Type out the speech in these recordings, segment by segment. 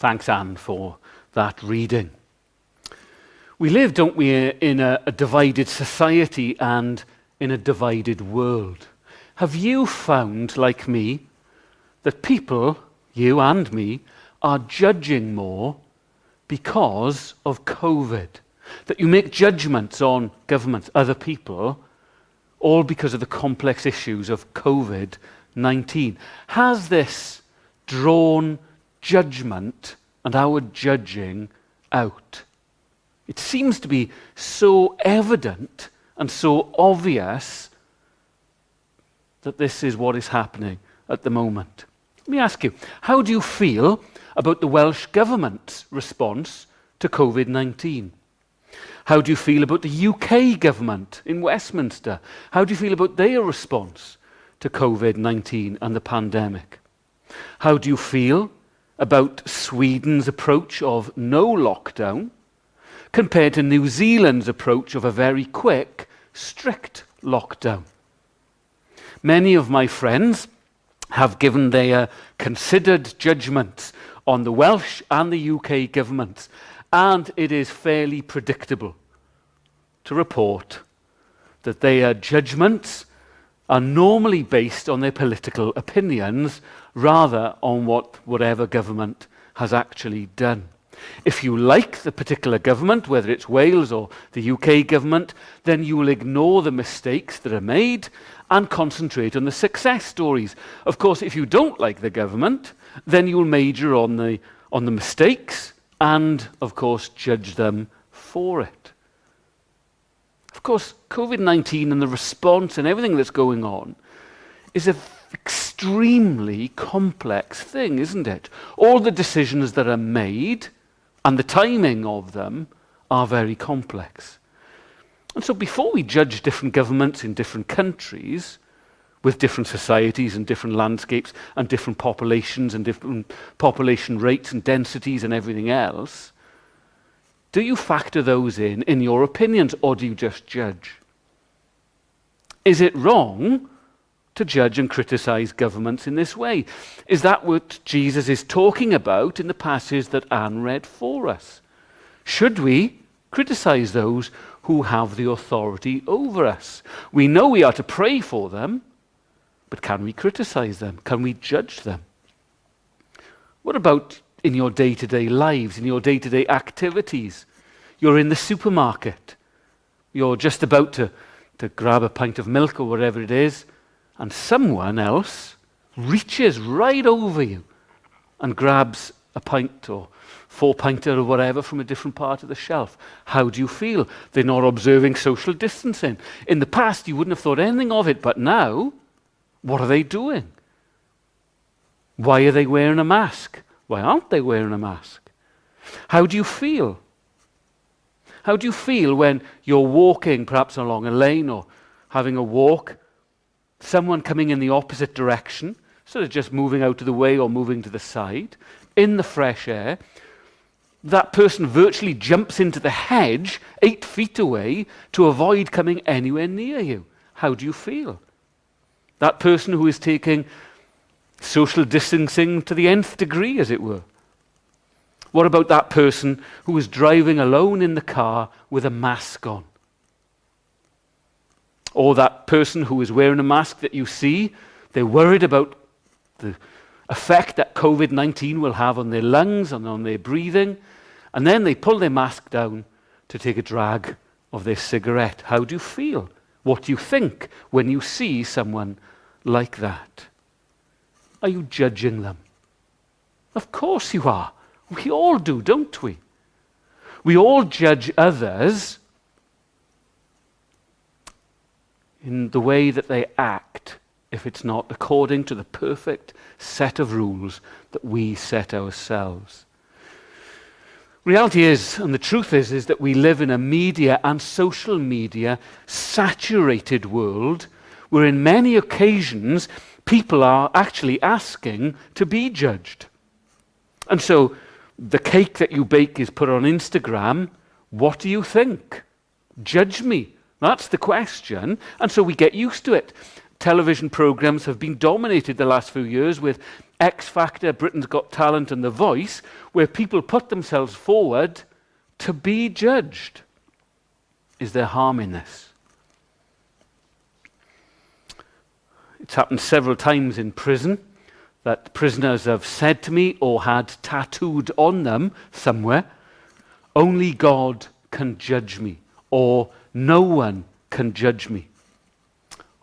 Thanks, Anne, for that reading. We live, don't we, in a divided society and in a divided world. Have you found, like me, that people, you and me, are judging more because of COVID? That you make judgments on governments, other people, all because of the complex issues of COVID-19. Has this drawn judgment and our judging out? It seems to be so evident and so obvious that this is what is happening at the moment. Let me ask you, how do you feel about the Welsh Government's response to COVID-19? How do you feel about the UK government in Westminster? How do you feel about their response to COVID-19 and the pandemic? How do you feel about Sweden's approach of no lockdown compared to New Zealand's approach of a very quick, strict lockdown? Many of my friends have given their considered judgments on the Welsh and the UK governments, and it is fairly predictable to report that their judgments are normally based on their political opinions rather on whatever government has actually done. If you like the particular government, whether it's Wales or the UK government, then you will ignore the mistakes that are made and concentrate on the success stories. Of course, if you don't like the government, then you'll major on the mistakes and, of course, judge them for it. Of course, COVID-19 and the response and everything that's going on is an extremely complex thing, isn't it? All the decisions that are made and the timing of them are very complex. And so before we judge different governments in different countries, with different societies and different landscapes and different populations and different population rates and densities and everything else, do you factor those in your opinions, or do you just judge? Is it wrong to judge and criticize governments in this way? Is that what Jesus is talking about in the passage that Anne read for us? Should we criticize those who have the authority over us? We know we are to pray for them, but can we criticize them? Can we judge them? What about in your day-to-day lives, in your day-to-day activities? You're in the supermarket. You're just about to grab a pint of milk or whatever it is, and someone else reaches right over you and grabs a pint or 4-pinter or whatever from a different part of the shelf. How do you feel? They're not observing social distancing. In the past, you wouldn't have thought anything of it, but now, what are they doing? Why are they wearing a mask? Why aren't they wearing a mask? How do you feel? How do you feel when you're walking perhaps along a lane or having a walk, someone coming in the opposite direction, instead of just moving out of the way or moving to the side, in the fresh air, that person virtually jumps into the hedge 8 feet away to avoid coming anywhere near you? How do you feel? That person who is taking social distancing to the nth degree, as it were. What about that person who is driving alone in the car with a mask on? Or that person who is wearing a mask that you see, they're worried about the effect that COVID-19 will have on their lungs and on their breathing, and then they pull their mask down to take a drag of their cigarette. How do you feel? What do you think when you see someone like that? Are you judging them? Of course you are. We all do, don't we? We all judge others in the way that they act if it's not according to the perfect set of rules that we set ourselves. Reality is, and the truth is that we live in a media and social media saturated world where in many occasions people are actually asking to be judged. And so the cake that you bake is put on Instagram. What do you think? Judge me. That's the question. And so we get used to it. Television programs have been dominated the last few years with X Factor, Britain's Got Talent and The Voice, where people put themselves forward to be judged. Is there harm in this? It's happened several times in prison that prisoners have said to me or had tattooed on them somewhere, "Only God can judge me," or "No one can judge me."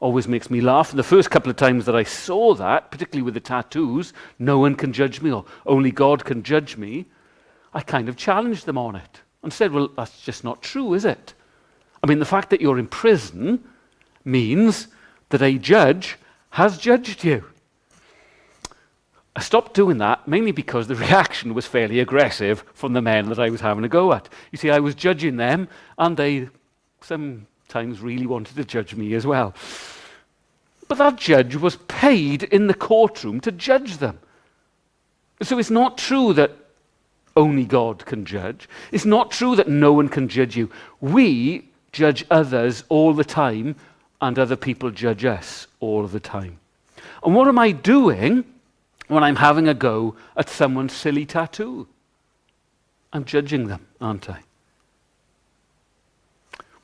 Always makes me laugh. And the first couple of times that I saw that, particularly with the tattoos, "No one can judge me," or "Only God can judge me," I kind of challenged them on it and said, well, that's just not true, is it? I mean, the fact that you're in prison means that a judge has judged you. I stopped doing that mainly because the reaction was fairly aggressive from the men that I was having a go at. You see, I was judging them, and they sometimes really wanted to judge me as well. But that judge was paid in the courtroom to judge them. So it's not true that only God can judge. It's not true that no one can judge you. We judge others all the time, and other people judge us all the time. And what am I doing when I'm having a go at someone's silly tattoo? I'm judging them, aren't I?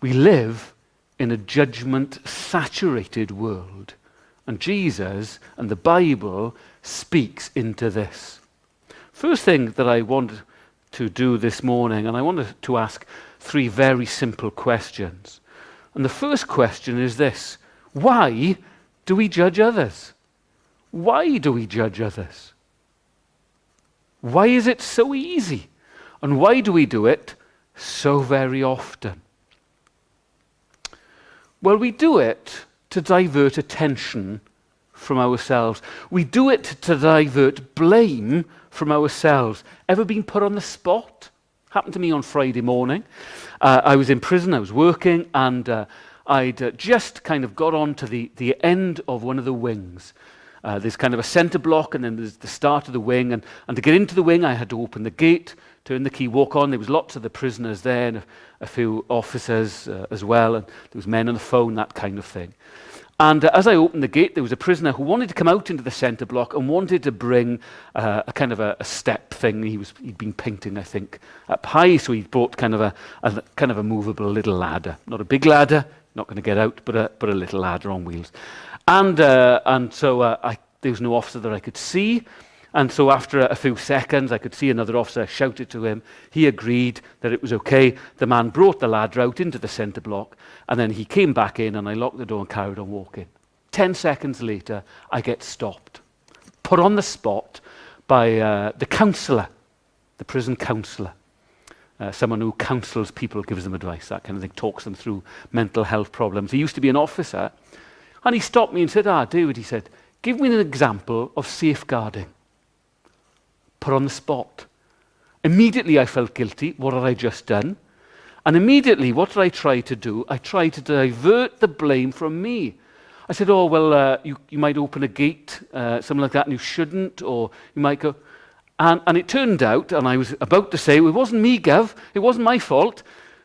We live in a judgment-saturated world, and Jesus and the Bible speaks into this. First thing that I want to do this morning, and I want to ask 3 very simple questions. And the first question is this: why do we judge others? Why do we judge others? Why is it so easy? And why do we do it so very often? Well, we do it to divert attention from ourselves. We do it to divert blame from ourselves. Ever been put on the spot? Happened to me on Friday morning. I was in prison, I was working, and I'd just kind of got on to the end of one of the wings. There's kind of a centre block, and then there's the start of the wing. And to get into the wing, I had to open the gate, turn the key, walk on. There was lots of the prisoners there, and a few officers as well. And there was men on the phone, that kind of thing. And as I opened the gate, there was a prisoner who wanted to come out into the centre block and wanted to bring a kind of a step thing. He'd been painting, I think, up high, so he brought kind of a movable little ladder. Not a big ladder, not going to get out, but a little ladder on wheels. And so there was no officer that I could see. And so after a few seconds, I could see another officer, shouted to him. He agreed that it was okay. The man brought the ladder out into the centre block, and then he came back in, and I locked the door and carried on walking. 10 seconds later, I get stopped, put on the spot by the counsellor, the prison counsellor, someone who counsels people, gives them advice, that kind of thing, talks them through mental health problems. He used to be an officer, and he stopped me and said, David, he said, give me an example of safeguarding. Put on the spot. Immediately I felt guilty. What had I just done? And immediately, what did I try to do? I tried to divert the blame from me. I said, you might open a gate, something like that, and you shouldn't, or you might go. And it turned out, and I was about to say, it wasn't me, Gov, it wasn't my fault.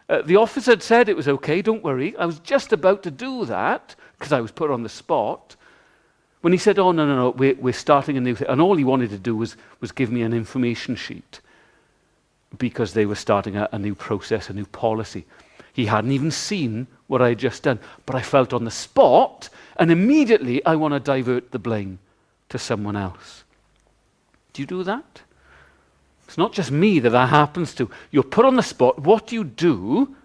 The officer had said it was okay, don't worry. I was just about to do that, because I was put on the spot, when he said, no, we're starting a new thing. And all he wanted to do was give me an information sheet, because they were starting a new process, a new policy. He hadn't even seen what I had just done. But I felt on the spot, and immediately I want to divert the blame to someone else. Do you do that? It's not just me that happens to. You're put on the spot. What do you do?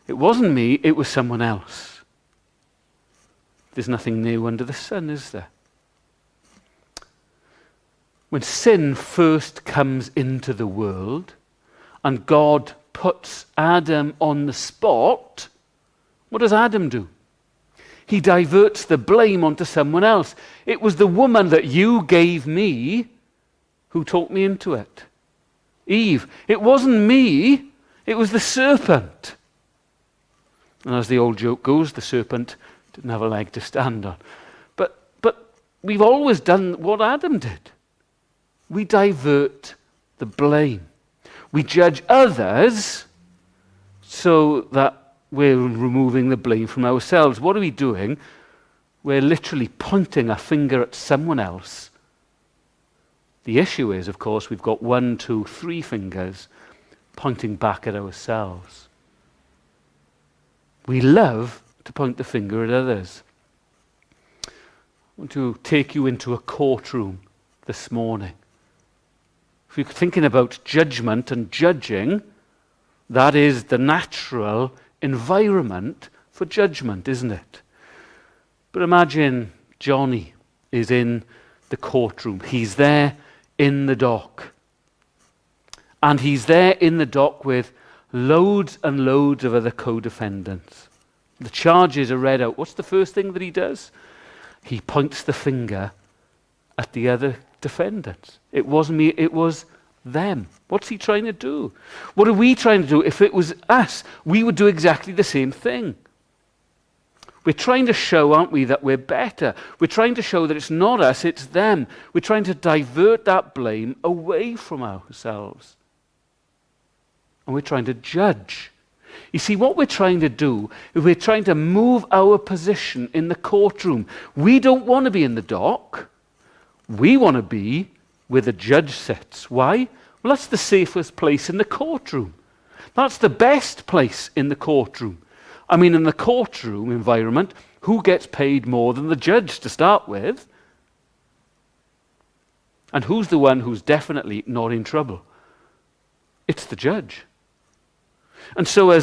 It wasn't me, it was someone else. There's nothing new under the sun, is there? When sin first comes into the world and God puts Adam on the spot, what does Adam do? He diverts the blame onto someone else. It was the woman that you gave me who talked me into it. Eve. It wasn't me, it was the serpent. And as the old joke goes, the serpent didn't have a leg to stand on. But we've always done what Adam did. We divert the blame. We judge others so that we're removing the blame from ourselves. What are we doing? We're literally pointing a finger at someone else The issue is, of course, we've got 1, 2, 3 fingers pointing back at ourselves. We love to point the finger at others. I want to take you into a courtroom this morning. If you're thinking about judgment and judging, that is the natural environment for judgment, isn't it? But imagine Johnny is in the courtroom. He's there in the dock. And he's there in the dock with loads and loads of other co-defendants. The charges are read out. What's the first thing that he does? He points the finger at the other defendants. It wasn't me, it was them. What's he trying to do? What are we trying to do? If it was us, we would do exactly the same thing. We're trying to show, aren't we, that we're better. We're trying to show that it's not us, it's them. We're trying to divert that blame away from ourselves. And we're trying to judge. You see, what we're trying to do is we're trying to move our position in the courtroom. We don't want to be in the dock. We want to be where the judge sits. Why? Well, that's the safest place in the courtroom. That's the best place in the courtroom. I mean, in the courtroom environment, who gets paid more than the judge to start with? And who's the one who's definitely not in trouble? It's the judge. And so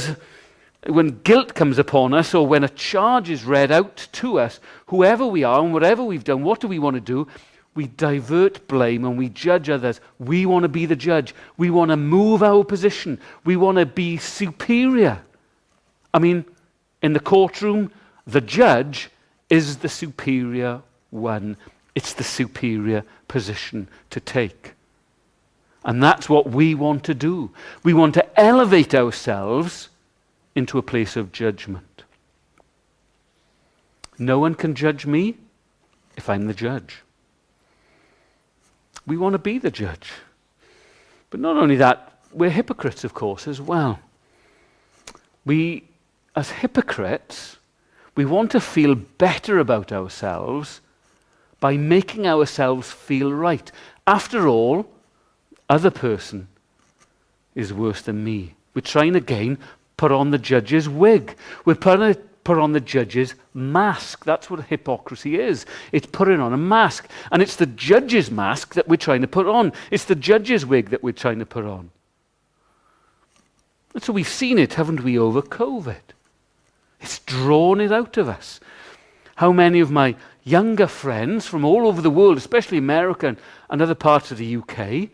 when guilt comes upon us, or when a charge is read out to us, whoever we are and whatever we've done, what do we want to do? We divert blame and we judge others. We want to be the judge. We want to move our position. We want to be superior. I mean, in the courtroom, the judge is the superior one. It's the superior position to take. And that's what we want to do. We want to elevate ourselves into a place of judgment. No one can judge me if I'm the judge. We want to be the judge. But not only that, we're hypocrites, of course, as well. We, as hypocrites, we want to feel better about ourselves by making ourselves feel right. After all, other person is worse than me. We're trying again put on the judge's wig. We're trying to put on the judge's mask. That's what hypocrisy is. It's putting on a mask. And it's the judge's mask that we're trying to put on. It's the judge's wig that we're trying to put on. And so we've seen it, haven't we, over COVID? It's drawn it out of us. How many of my younger friends from all over the world, especially America and other parts of the UK,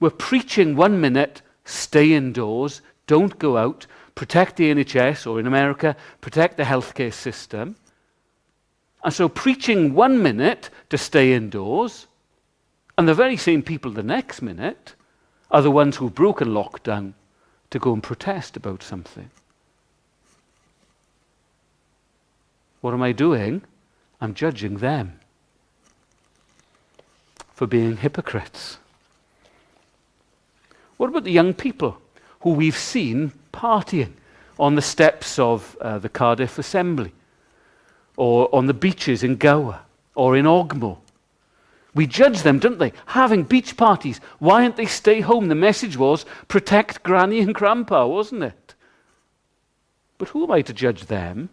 were preaching 1 minute, stay indoors, don't go out, protect the NHS, or in America, protect the healthcare system. And so preaching 1 minute to stay indoors, and the very same people the next minute are the ones who've broken lockdown to go and protest about something. What am I doing? I'm judging them for being hypocrites. What about the young people who we've seen partying on the steps of the Cardiff Assembly, or on the beaches in Gower, or in Ogmore? We judge them, don't they? Having beach parties. Why don't they stay home? The message was, protect Granny and Grandpa, wasn't it? But who am I to judge them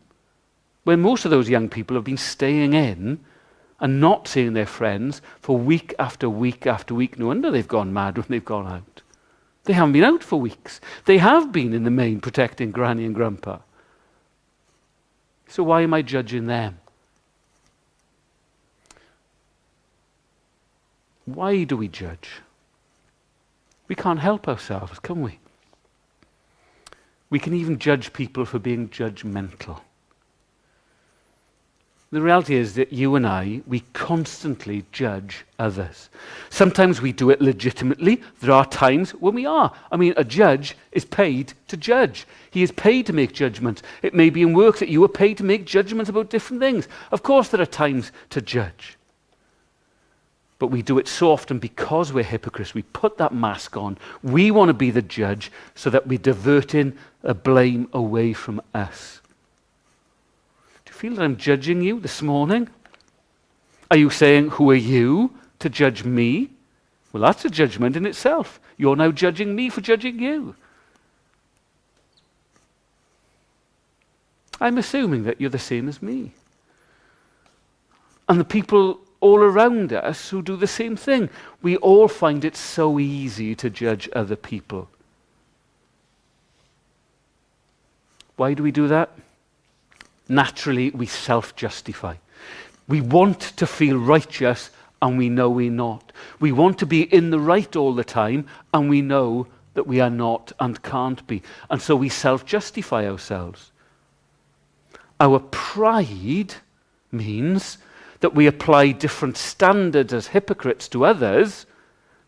when most of those young people have been staying in and not seeing their friends for week after week after week? No wonder they've gone mad when they've gone out. They haven't been out for weeks. They have been, in the main, protecting Granny and Grandpa. So why am I judging them? Why do we judge? We can't help ourselves, can we? We can even judge people for being judgmental. The reality is that you and I, we constantly judge others. Sometimes we do it legitimately. There are times when we are. I mean, a judge is paid to judge. He is paid to make judgments. It may be in work that you are paid to make judgments about different things. Of course, there are times to judge. But we do it so often because we're hypocrites. We put that mask on. We want to be the judge so that we're diverting a blame away from us. Feel that I'm judging you this morning? Are you saying, who are you to judge me? Well, that's a judgment in itself. You're now judging me for judging you. I'm assuming that you're the same as me. And the people all around us who do the same thing. We all find it so easy to judge other people. Why do we do that? Naturally, we self-justify. We want to feel righteous, and we know we're not. We want to be in the right all the time, and we know that we are not and can't be. And so we self-justify ourselves. Our pride means that we apply different standards as hypocrites to others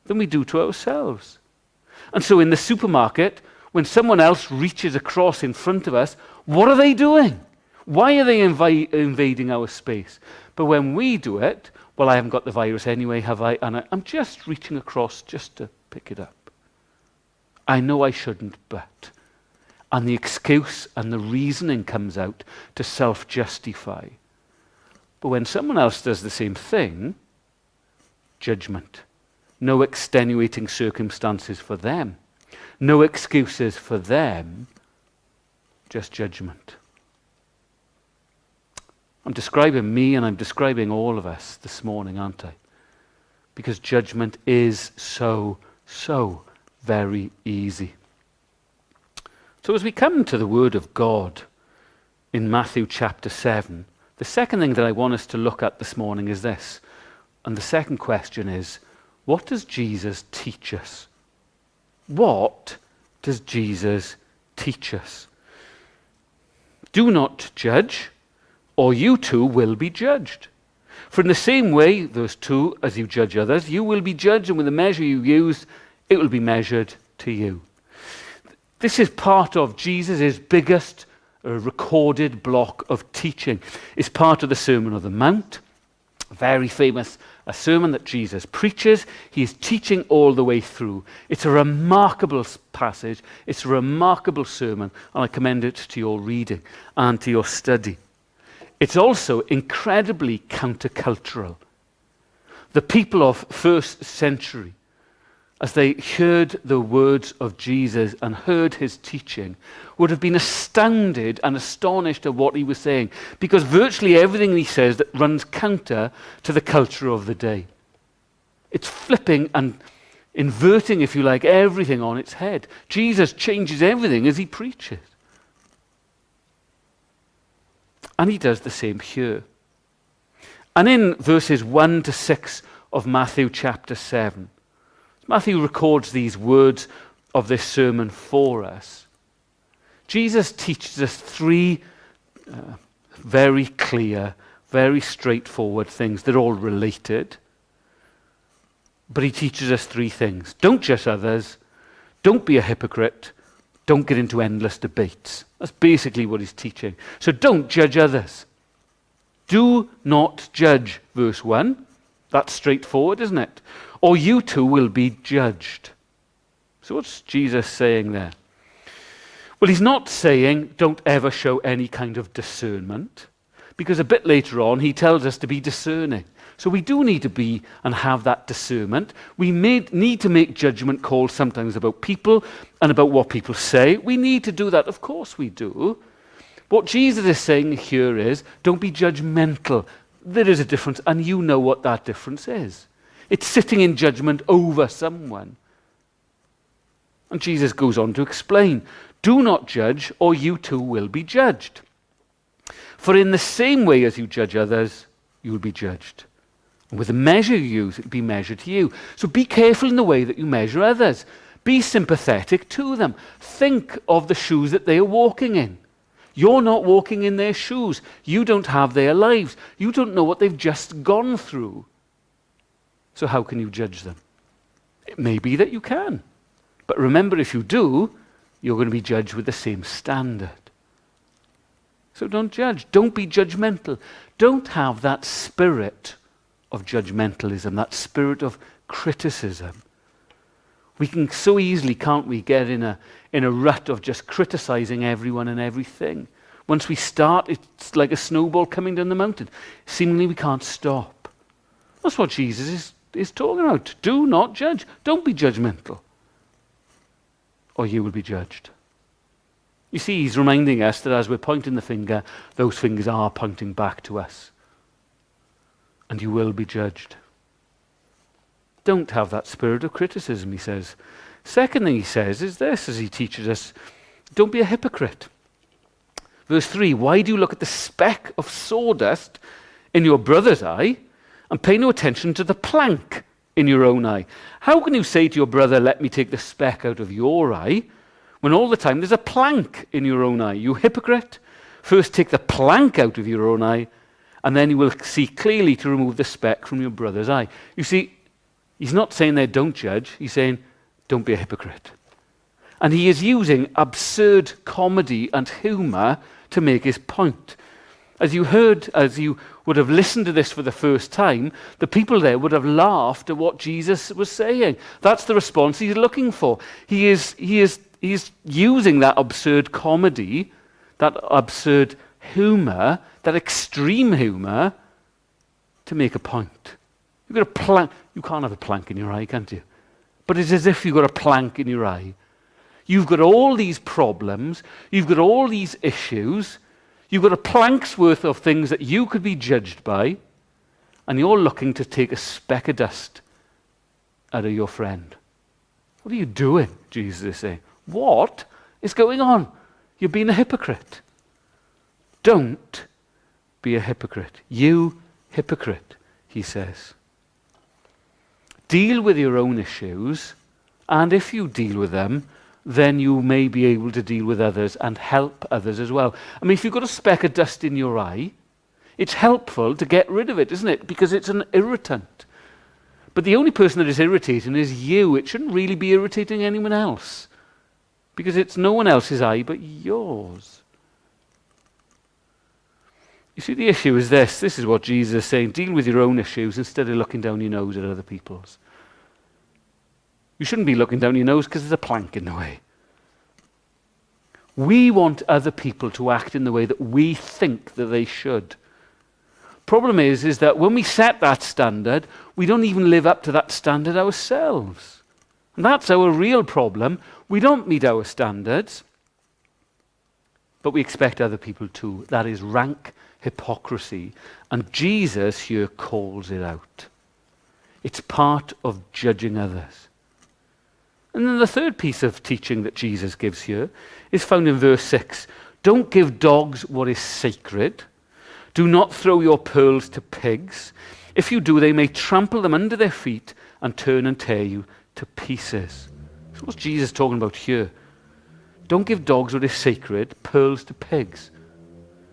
than we do to ourselves. And so in the supermarket, when someone else reaches across in front of us, what are they doing? Why are they invading our space? But when we do it, well, I haven't got the virus anyway, have I? And I'm just reaching across just to pick it up. I know I shouldn't, but. And the excuse and the reasoning comes out to self-justify. But when someone else does the same thing, judgment. No extenuating circumstances for them. No excuses for them, just judgment. I'm describing me and I'm describing all of us this morning, aren't I? Because judgment is so very easy. So as we come to the Word of God in Matthew chapter 7, the second thing that I want us to look at this morning is this. And the second question is, what does Jesus teach us? What does Jesus teach us? Do not judge, or you too will be judged. For in the same way, verse 2, as you judge others, you will be judged, and with the measure you use, it will be measured to you. This is part of Jesus' biggest recorded block of teaching. It's part of the Sermon on the Mount, a very famous sermon that Jesus preaches. He is teaching all the way through. It's a remarkable passage. It's a remarkable sermon, and I commend it to your reading and to your study. It's also incredibly countercultural. The people of first century, as they heard the words of Jesus and heard his teaching, would have been astounded and astonished at what he was saying, because virtually everything he says that runs counter to the culture of the day. It's flipping and inverting, if you like, everything on its head. Jesus changes everything as he preaches. And he does the same here. And in verses 1 to 6 of Matthew chapter 7, Matthew records these words of this sermon for us. Jesus teaches us three very clear, very straightforward things. They're all related. But he teaches us three things. Don't judge others. Don't be a hypocrite. Don't get into endless debates. That's basically what he's teaching. So don't judge others. Do not judge, verse 1. That's straightforward, isn't it? Or you too will be judged. So what's Jesus saying there? Well, he's not saying don't ever show any kind of discernment, because a bit later on he tells us to be discerning. So we do need to be and have that discernment. We need to make judgment calls sometimes about people and about what people say. We need to do that. Of course we do. What Jesus is saying here is don't be judgmental. There is a difference, and you know what that difference is. It's sitting in judgment over someone. And Jesus goes on to explain, do not judge, or you too will be judged. For in the same way as you judge others, you will be judged. And with the measure you use, it will be measured to you. So be careful in the way that you measure others. Be sympathetic to them. Think of the shoes that they are walking in. You're not walking in their shoes. You don't have their lives. You don't know what they've just gone through. So how can you judge them? It may be that you can. But remember, if you do, you're going to be judged with the same standard. So don't judge. Don't be judgmental. Don't have that spirit of judgmentalism, that spirit of criticism. We can so easily, can't we, get in a rut of just criticizing everyone and everything. Once we start, it's like a snowball coming down the mountain. Seemingly we can't stop. That's what Jesus is is talking about. Do not judge. Don't be judgmental, or you will be judged. You see, he's reminding us that as we're pointing the finger, those fingers are pointing back to us. And you will be judged. Don't have that spirit of criticism, he says. Second thing he says is this, as he teaches us, don't be a hypocrite. Verse 3, why do you look at the speck of sawdust in your brother's eye and pay no attention to the plank in your own eye? How can you say to your brother, let me take the speck out of your eye, when all the time there's a plank in your own eye? You hypocrite! First take the plank out of your own eye, and then you will see clearly to remove the speck from your brother's eye. You see, he's not saying there don't judge, he's saying don't be a hypocrite. And he is using absurd comedy and humour to make his point. As you would have listened to this for the first time, the people there would have laughed at what Jesus was saying. That's the response he's looking for. He's using that absurd comedy, that absurd humour, that extreme humour, to make a point. You've got a plank. You can't have a plank in your eye, can't you? But it's as if you've got a plank in your eye. You've got all these problems. You've got all these issues. You've got a plank's worth of things that you could be judged by, and you're looking to take a speck of dust out of your friend. What are you doing? Jesus is saying. What is going on? You're being a hypocrite. Don't be a hypocrite. You hypocrite, he says. Deal with your own issues, and if you deal with them, then you may be able to deal with others and help others as well. I mean, if you've got a speck of dust in your eye, it's helpful to get rid of it, isn't it? Because it's an irritant. But the only person that is irritating is you. It shouldn't really be irritating anyone else, because it's no one else's eye but yours. You see, the issue is this. This is what Jesus is saying. Deal with your own issues instead of looking down your nose at other people's. You shouldn't be looking down your nose because there's a plank in the way. We want other people to act in the way that we think that they should. Problem is that when we set that standard, we don't even live up to that standard ourselves. And that's our real problem. We don't meet our standards, but we expect other people to. That is rank hypocrisy. And Jesus here calls it out. It's part of judging others. And then the third piece of teaching that Jesus gives here is found in verse 6. Don't give dogs what is sacred. Do not throw your pearls to pigs. If you do, they may trample them under their feet and turn and tear you to pieces. So what's Jesus talking about here? Don't give dogs what is sacred, pearls to pigs.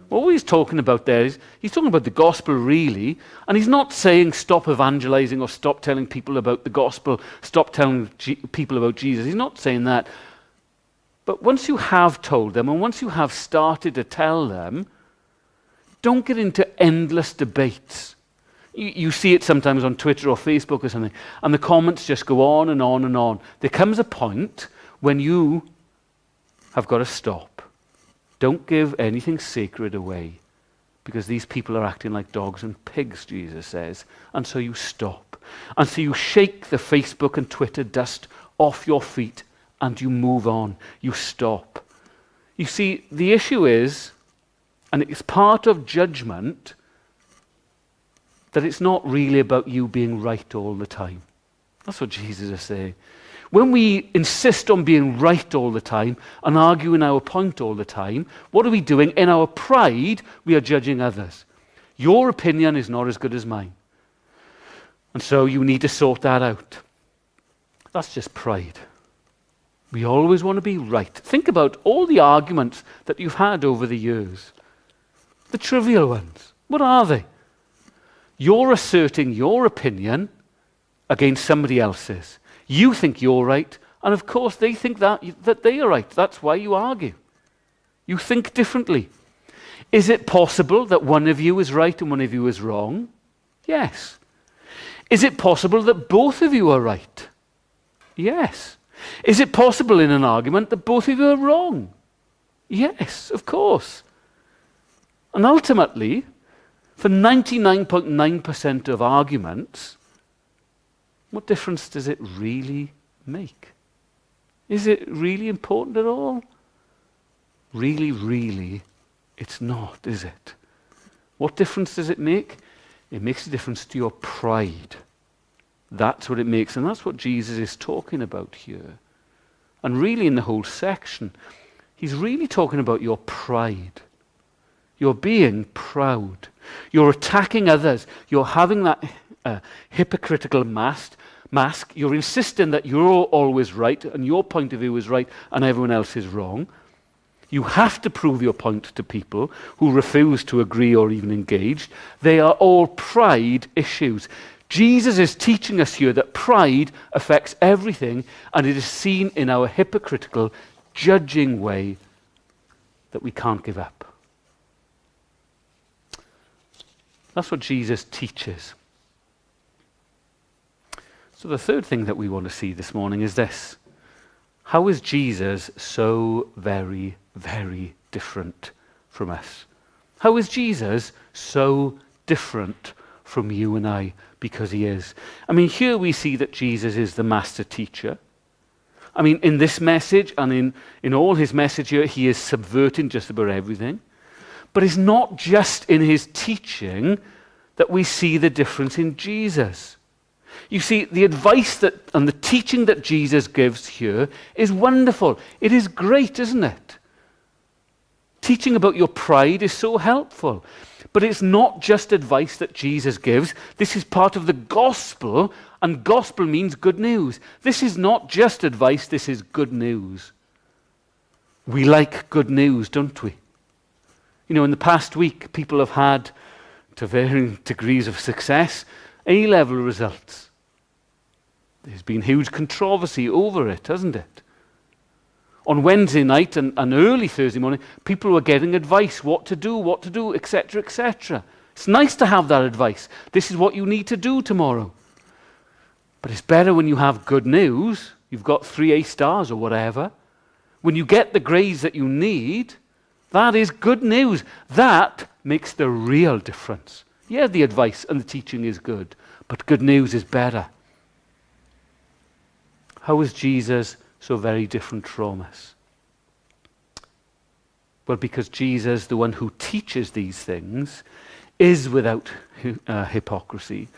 What he's talking about there is, he's talking about the gospel really, and he's not saying stop evangelizing or stop telling people about the gospel, stop telling people about Jesus. He's not saying that. But once you have told them, and once you have started to tell them, don't get into endless debates. You see it sometimes on Twitter or Facebook or something, and the comments just go on and on and on. There comes a point when you have got to stop. Don't give anything sacred away, because these people are acting like dogs and pigs, Jesus says. And so you stop. And so you shake the Facebook and Twitter dust off your feet and you move on. You stop. You see, the issue is, and it's part of judgment, that it's not really about you being right all the time. That's what Jesus is saying. When we insist on being right all the time and arguing our point all the time, what are we doing? In our pride, we are judging others. Your opinion is not as good as mine. And so you need to sort that out. That's just pride. We always want to be right. Think about all the arguments that you've had over the years. The trivial ones. What are they? You're asserting your opinion against somebody else's. You think you're right, and of course they think that they are right. That's why you argue. You think differently. Is it possible that one of you is right and one of you is wrong? Yes. Is it possible that both of you are right? Yes. Is it possible in an argument that both of you are wrong? Yes, of course. And ultimately, for 99.9% of arguments, what difference does it really make? Is it really important at all? Really, really, it's not, is it? What difference does it make? It makes a difference to your pride. That's what it makes, and that's what Jesus is talking about here. And really in the whole section, he's really talking about your pride. You're being proud. You're attacking others. You're having that hypocritical mask. You're insisting that you're always right and your point of view is right and everyone else is wrong. You have to prove your point to people who refuse to agree or even engage. They are all pride issues. Jesus is teaching us here that pride affects everything, and it is seen in our hypocritical, judging way that we can't give up. That's what Jesus teaches. So the third thing that we want to see this morning is this. How is Jesus so very, very different from us? How is Jesus so different from you and I? Because he is. I mean, here we see that Jesus is the master teacher. I mean, in this message and in all his message here, he is subverting just about everything. But it's not just in his teaching that we see the difference in Jesus. You see, the advice and the teaching that Jesus gives here is wonderful. It is great, isn't it? Teaching about your pride is so helpful. But it's not just advice that Jesus gives. This is part of the gospel, and gospel means good news. This is not just advice, this is good news. We like good news, don't we? You know, in the past week, people have had, to varying degrees of success, A-level results. There's been huge controversy over it, hasn't it? On Wednesday night and early Thursday morning, people were getting advice, what to do, etc., etc. It's nice to have that advice. This is what you need to do tomorrow. But it's better when you have good news. You've got 3 A stars or whatever. When you get the grades that you need, that is good news. That makes the real difference. Yeah, the advice and the teaching is good, but good news is better. How is Jesus so very different from us? Well, because Jesus, the one who teaches these things, is without hypocrisy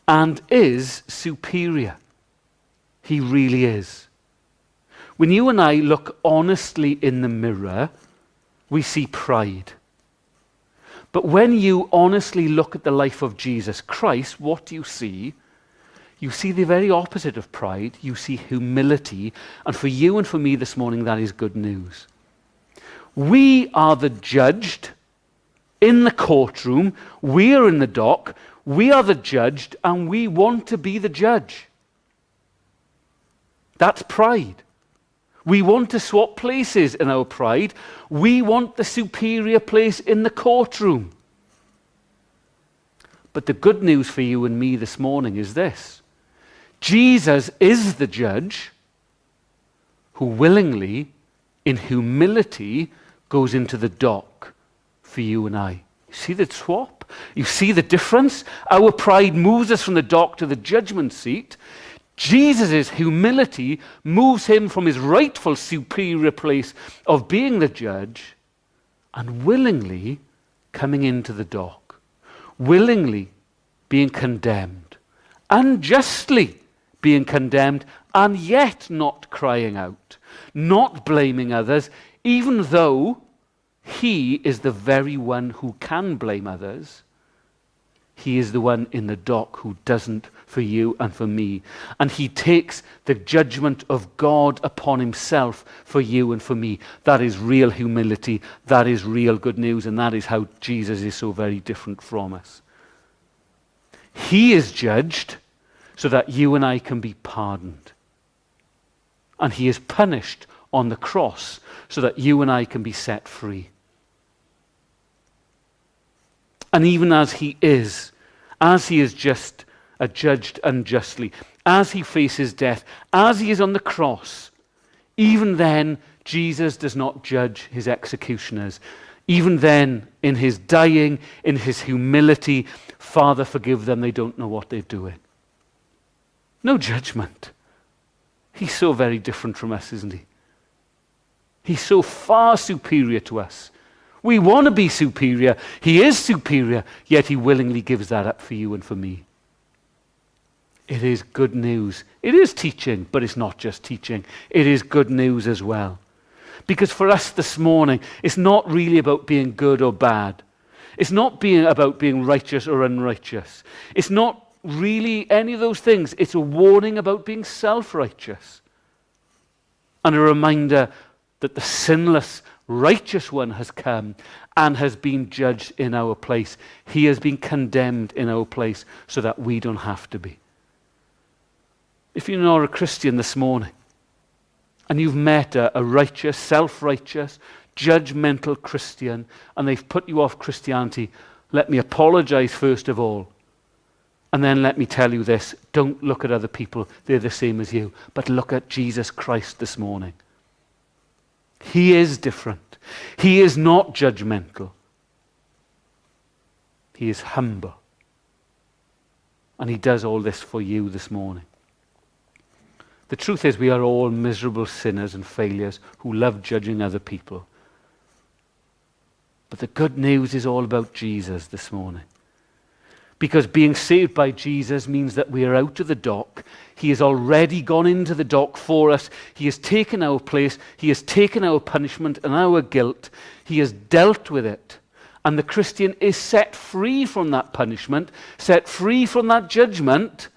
and is superior. He really is. When you and I look honestly in the mirror, we see pride. But when you honestly look at the life of Jesus Christ, what do you see? You see the very opposite of pride. You see humility. And for you and for me this morning, that is good news. We are the judged in the courtroom. We are in the dock. We are the judged, and we want to be the judge. That's pride. We want to swap places in our pride. We want the superior place in the courtroom. But the good news for you and me this morning is this. Jesus is the judge who willingly, in humility, goes into the dock for you and I. You see the swap? You see the difference? Our pride moves us from the dock to the judgment seat. Jesus' humility moves him from his rightful superior place of being the judge and willingly coming into the dock, willingly being condemned, unjustly being condemned, and yet not crying out, not blaming others, even though he is the very one who can blame others. He is the one in the dock who doesn't, for you and for me. And he takes the judgment of God upon himself for you and for me. That is real humility. That is real good news. And that is how Jesus is so very different from us. He is judged so that you and I can be pardoned. And he is punished on the cross so that you and I can be set free. And even as he is just judged unjustly, as he faces death, as he is on the cross, even then Jesus does not judge his executioners. Even then, in his dying, in his humility, Father, forgive them, they don't know what they're doing. No judgment. He's so very different from us, isn't he? He's so far superior to us. We want to be superior. He is superior, yet he willingly gives that up for you and for me. It is good news. It is teaching, but it's not just teaching. It is good news as well. Because for us this morning, it's not really about being good or bad. It's not about being righteous or unrighteous. It's not really any of those things. It's a warning about being self-righteous. And a reminder that the sinless, righteous one has come and has been judged in our place. He has been condemned in our place so that we don't have to be. If you're not a Christian this morning and you've met a righteous, self-righteous, judgmental Christian and they've put you off Christianity, let me apologize first of all. And then let me tell you this, don't look at other people, they're the same as you, but look at Jesus Christ this morning. He is different. He is not judgmental. He is humble. And he does all this for you this morning. The truth is we are all miserable sinners and failures who love judging other people. But the good news is all about Jesus this morning. Because being saved by Jesus means that we are out of the dock. He has already gone into the dock for us. He has taken our place. He has taken our punishment and our guilt. He has dealt with it. And the Christian is set free from that punishment, set free from that judgment.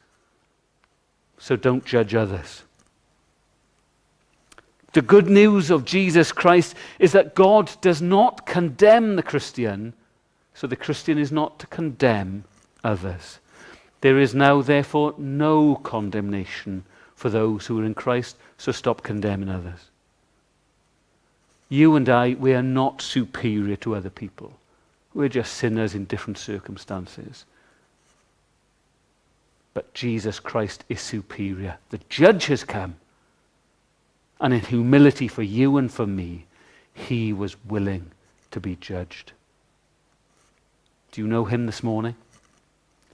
So don't judge others. The good news of Jesus Christ is that God does not condemn the Christian, so the Christian is not to condemn others. There is now, therefore, no condemnation for those who are in Christ, so stop condemning others. You and I, we are not superior to other people. We're just sinners in different circumstances. But Jesus Christ is superior. The judge has come. And in humility for you and for me, he was willing to be judged. Do you know him this morning?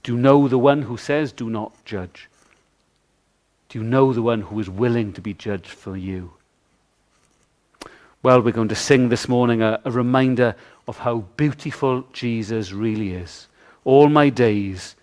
Do you know the one who says, do not judge? Do you know the one who is willing to be judged for you? Well, we're going to sing this morning a reminder of how beautiful Jesus really is. All my days